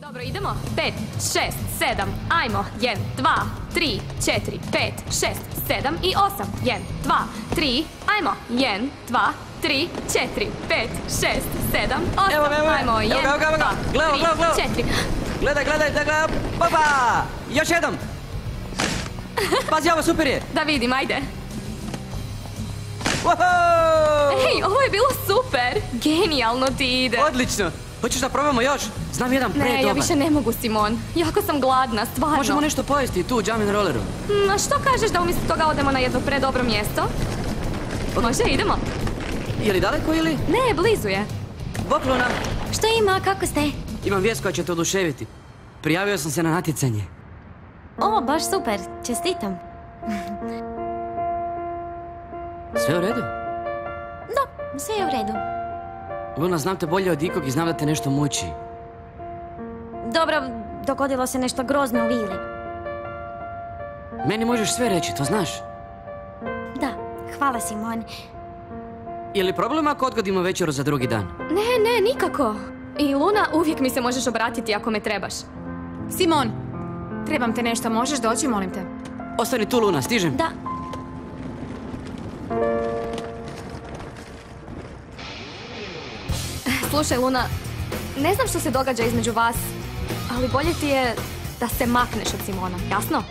Dobro, idemo. 5, 6, 7, ajmo. 1, 2, 3, 4, 5, 6, 7 i 8. 1, 2, 3, ajmo. 1, 2, 3, 4, 5, 6, 7, 8. Evo, ajmo. 1, 2, 3, 4. Gledaj, Papa! Još jednom! Pazi, ovo super je! Da vidim, ajde. Wow! Ej, ovo je bilo super. Genijalno ti ide. Odlično! Hoćeš da probamo još? Znam jedan pre dobar. Ne, ja više ne mogu, Simon. Jako sam gladna, stvarno. Možemo nešto pojesti tu u Jumpin' Rolleru. A što kažeš da umjesto toga odemo na jedno predobro mjesto? Može, idemo. Je li daleko ili? Ne, blizu je. Bok, Luna. Što ima, kako ste? Imam vijest koja će te oduševiti. Prijavio sam se na natjecanje. O, baš super, čestitam. Sve u redu? Da, sve je u redu. Luna, znam te bolje od ikog i znam da te nešto muči. Dobro, dogodilo se nešto grozno u vili. Meni možeš sve reći, to znaš. Da, hvala Simon. Je li problem ako odgodimo večeru za drugi dan? Ne, nikako. I Luna, uvijek mi se možeš obratiti ako me trebaš. Simon, trebam te nešto, možeš doći, molim te? Ostani tu, Luna, stižem. Da. Slušaj, Luna, ne znam što se događa između vas, ali bolje ti je da se makneš od Simona, jasno?